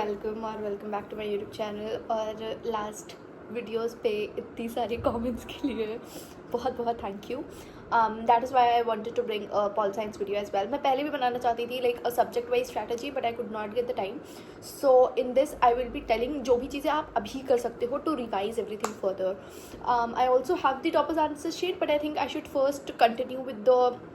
Welcome और welcome back to my YouTube channel. और last videos पे इतनी सारी कमेंट्स के लिए बहुत बहुत thank you. That is why I wanted to bring pol science video as well. मैं पहले भी बनाना चाहती थी like a subject wise strategy, but I could not get the time. So in this I will be telling जो भी चीज़ें आप अभी कर सकते हो to revise everything further. I also have the toppers answer sheet, but I think I should first continue with the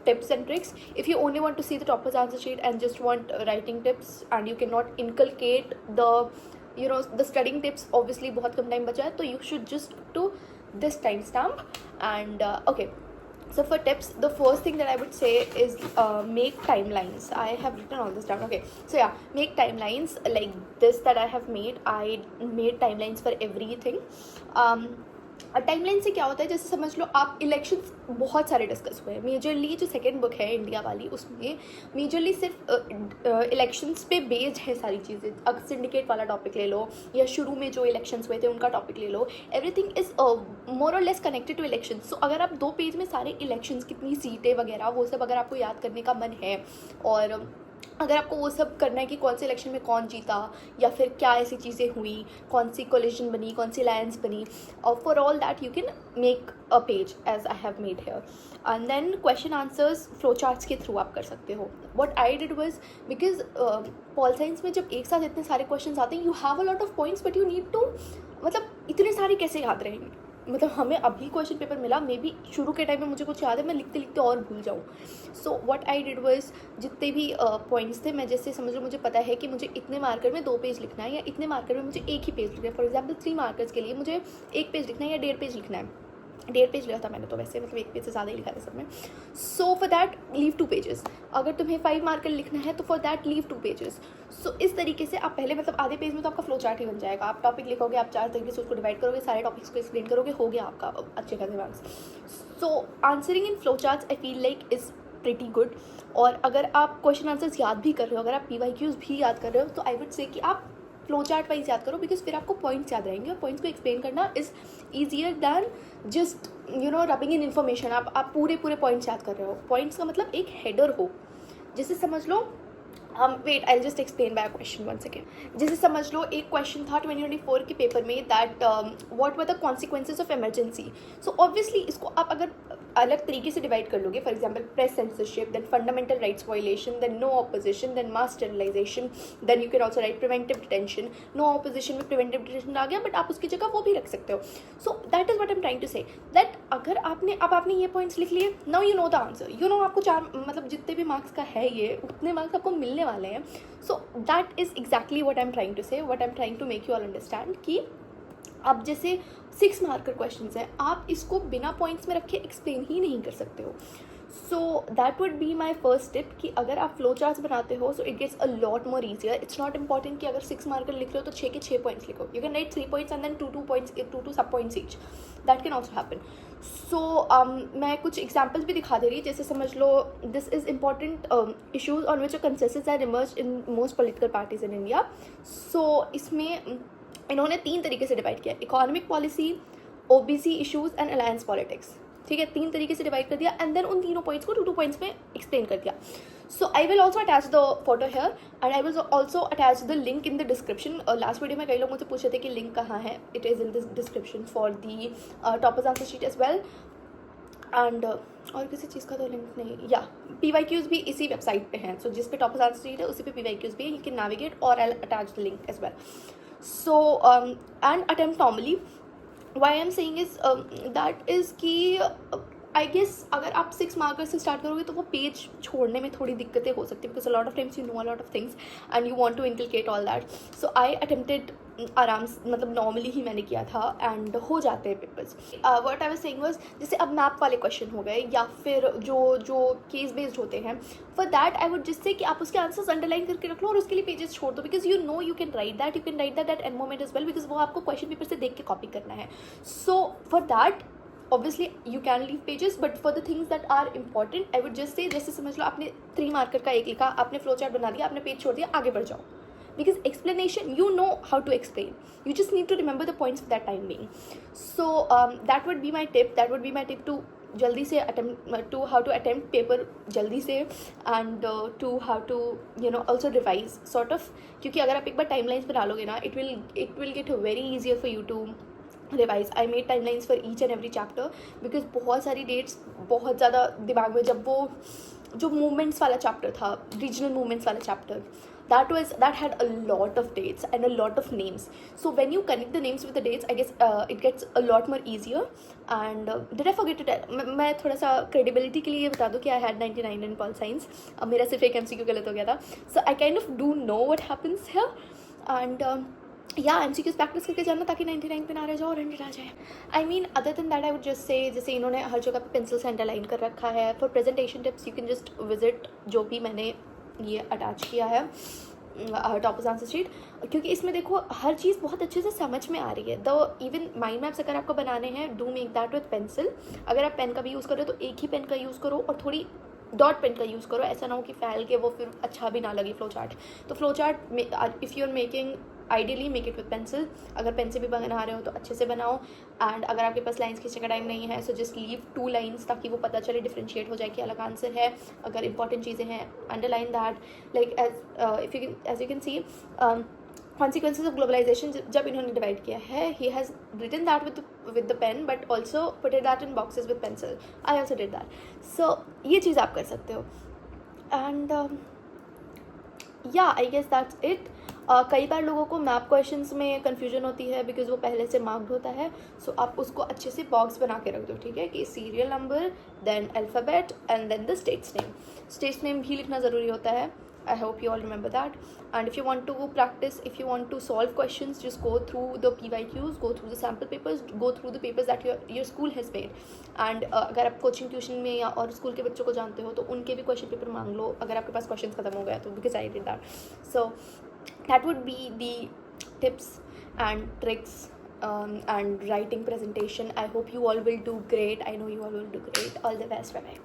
tips and tricks. If you only want to see the toppers answer sheet and just want writing tips and you cannot inculcate the studying tips, obviously बहुत कम time बचा है, तो you should just do this timestamp. And okay, so for tips, the first thing that I would say is make timelines. I have written all this down. Okay, so yeah, make timelines like this that I have made. I made timelines for everything. Timeline से क्या होता है, जैसे समझ लो आप elections बहुत सारे discuss हुए हैं। मेजरली जो सेकंड बुक है इंडिया वाली, उसमें मेजरली सिर्फ इलेक्शंस पे बेस्ड है सारी चीज़ें। अगर सिंडिकेट वाला टॉपिक ले लो या शुरू में जो इलेक्शंस हुए थे उनका टॉपिक ले लो, एवरीथिंग इज़ मोर और लेस कनेक्टेड टू इलेक्शंस। सो अगर आप 2 पेज में सारे इलेक्शंस, कितनी सीटें वगैरह, वो सब अगर आपको याद करने का मन है, और अगर आपको वो सब करना है कि कौन से इलेक्शन में कौन जीता या फिर क्या ऐसी चीज़ें हुई, कौन सी कोलिशन बनी, कौन सी अलायंस बनी, और for all that you can make a page as I have made here. And then question answers flow charts के थ्रू आप कर सकते हो। What I did was, because pol science में जब एक साथ इतने सारे क्वेश्चन आते हैं, you have a lot of points but you need to, मतलब इतने सारे कैसे याद रहेंगे। मतलब हमें अभी क्वेश्चन पेपर मिला, मे बी शुरू के टाइम में मुझे कुछ याद है, मैं लिखते लिखते और भूल जाऊँ। So what I did was, जितने भी पॉइंट्स थे, मैं जैसे समझ लो मुझे पता है कि मुझे इतने मार्कर में 2 पेज लिखना है, या इतने मार्कर में मुझे एक ही पेज लिखना है। फॉर एग्जाम्पल 3 मार्कर्स के लिए मुझे 1 पेज लिखना है या 1.5 पेज लिखना है। 1.5 पेज लिखा था मैंने, तो वैसे मतलब 1 पेज से ज़्यादा ही लिखा था सब में। So for that leave 2 pages. अगर तुम्हें 5 मार्कर लिखना है तो फॉर दैट लीव 2 पेजेस। सो इस तरीके से आप पहले, मतलब आधे पेज में तो आपका फ्लो चार्ट ही बन जाएगा। आप टॉपिक लिखोगे, आप 4 तरीके से उसको डिवाइड करोगे, सारे टॉपिक्स को एक्सप्लेन करोगे, हो गया आपका अच्छे खासे marks. So answering in flow charts I feel like is pretty good. और अगर आप क्वेश्चन आंसर्स याद भी कर रहे हो, अगर आप PYQs भी याद कर रहे हो, तो आई वुड से कि आप फ्लो चार्ट वाइज याद करो, बिकॉज फिर आपको पॉइंट्स याद रहेंगे, और पॉइंट्स को एक्सप्लेन करना is easier than just rubbing in information. आप पूरे पॉइंट्स याद कर रहे हो। पॉइंट्स का मतलब एक हेडर हो, जैसे समझ लो wait I just explain by question one second. जैसे समझ लो एक क्वेश्चन था 2024 के पेपर में, that what were the consequences of Emergency. So obviously इसको आप अगर अलग तरीके से डिवाइड कर लोगे, for example press censorship, then fundamental rights violation, then no opposition, then mass sterilisation, then you can also write preventive detention. No opposition में preventive detention आ गया, बट आप उसकी जगह वो भी रख सकते हो। So that is what I am trying to say, that अगर आपने ये पॉइंट्स लिख लिए, now you know the answer, आपको 4 मतलब जितने भी मार्क्स का है ये, उतने मार्क्स आपको मिलने वाले हैं। So that is exactly what I am trying to say, what I am trying to make you all understand कि अब जैसे 6 मार्कर क्वेश्चंस हैं, आप इसको बिना पॉइंट्स में रखे एक्सप्लेन ही नहीं कर सकते हो। So that would be my first tip कि अगर आप फ्लो चार्ट्स बनाते हो, so it gets a lot more easier. It's not important कि अगर 6 मार्कर लिख रहे हो तो 6 के 6 पॉइंट्स लिखो। You can write 3 points and then 2 points, 2 sub points each, that can also happen. So मैं कुछ एग्जाम्पल्स भी दिखा दे रही, जैसे समझ लो this is important issues on which a consensus are emerge in most political parties in India. So इसमें इन्होंने 3 तरीके से डिवाइड किया, economic policy, OBC issues and alliance politics. ठीक है, 3 तरीके से डिवाइड कर दिया, एंड देन उन तीनों पॉइंट्स को 2 पॉइंट्स में एक्सप्लेन कर दिया। So I will also attach the photo here, and I will also attach the link in the description. Last video में कई लोग मुझसे पूछे थे कि लिंक कहाँ है, it is in this description for the toppers answer sheet as well. And और किसी चीज़ का तो लिंक नहीं, या PYQs भी इसी वेबसाइट पे हैं। सो जिस पे टॉपर्स आंसर शीट है उसी पे PYQs भी है, यू कैन नेविगेट, और I attach the link as well. So and attempt normally. Why I'm saying is that is कि आई गेस अगर आप 6 मार्कर से स्टार्ट करोगे तो वो पेज छोड़ने में थोड़ी दिक्कतें हो सकती है, because a lot of times you know a lot of things and you want to inculcate all that. So I attempted आराम से, मतलब नॉर्मली ही मैंने किया था, एंड हो जाते हैं papers. What I was saying was, जैसे अब मैप वाले क्वेश्चन हो गए, या फिर जो केस बेस्ड होते हैं, फॉर दैट आई वुड जिससे कि आप उसके आंसर्स अंडरलाइन करके रख लो और उसके लिए पेजेस छोड़ दो, because you can write that at an moment as well, because वो आपको क्वेश्चन पेपर से देख के कॉपी करना है। So for that obviously you can leave pages, but for the things that are important I would just say, जैसे समझ लो आपने 3 मार्कर का एक लिखा, आपने फ्लो चार्ट बना दिया, आपने पेज छोड़ दिया, आगे बढ़ जाओ, because explanation you know how to explain, you just need to remember the points for that time being. So that would be my tip to जल्दी से attempt to how to attempt paper जल्दी से, and to how to also revise sort of, क्योंकि अगर आप एक बार timelines बना लोगे ना, it will get very easier for you to revise. I made timelines for each and every chapter, because बहुत सारी डेट्स बहुत ज़्यादा दिमाग में, जब वो जो मूवमेंट्स वाला चैप्टर था, रीजनल मूवमेंट्स वाला chapter, that had a lot of dates and a lot of names. So when you connect the names with the dates, I guess it gets a lot more easier. And did I forget to tell, मैं थोड़ा सा credibility के लिए बता दूँ कि I had 99 in pol science. मेरा सिर्फ एक MCQ गलत हो गया था. So I kind of do know what happens here. And या MCQs प्रैक्टिस करके जाना ताकि 99 पे ना रह जाओ और 100 आ जाए. I mean other than that I would just say, जैसे इन्होंने हर जगह पे पेंसिल से अंडरलाइन कर रखा है. For presentation tips you can just visit जो भी मैंने ये अटैच किया है टॉपर्स आंसर शीट, क्योंकि इसमें देखो हर चीज़ बहुत अच्छे से समझ में आ रही है. द इवन माइंड मैप्स अगर आपको बनाने हैं, do make that with pencil. अगर आप पेन का भी यूज़ करो तो एक ही पेन का यूज़ करो और थोड़ी डॉट पेन का यूज़ करो. ऐसा ना हो कि फैल के वो फिर अच्छा भी ना लगे फ्लो चार्ट. तो flow chart if you are making, ideally make it with pencil. अगर पेन से भी बना रहे हो तो अच्छे से बनाओ. एंड अगर आपके पास लाइंस खींचने का टाइम नहीं है, सो जस्ट लीव 2 लाइंस ताकि वो पता चले, डिफ्रेंशिएट हो जाए कि अलग आंसर है. अगर इंपॉर्टेंट चीज़ें हैं, underline that. Like as you can see consequences of globalization, जब इन्होंने डिवाइड किया है, he has written that with the pen but also put that in boxes with pencil. I also did that. So ये चीज़ आप कर सकते हो. And yeah, I guess that's it. कई बार लोगों को मैप क्वेश्चंस में कन्फ्यूजन होती है बिकॉज वो पहले से मार्क्ड होता है. सो आप उसको अच्छे से बॉक्स बना के रख दो, ठीक है, कि serial number, then alphabet and then the states name. States name भी लिखना ज़रूरी होता है. I hope you all remember that. And if you want to practice, if you want to solve questions, just go through the PYQs, go through the sample papers, go through the papers that your school has made. And अगर आप coaching tuition में या और school के बच्चों को जानते हो तो उनके भी क्वेश्चन पेपर मांग लो अगर आपके पास क्वेश्चंस खत्म हो गया तो, because I did that. So that would be the tips and tricks and writing presentation. I hope you all will do great. I know you all will do great. All the best. Bye bye.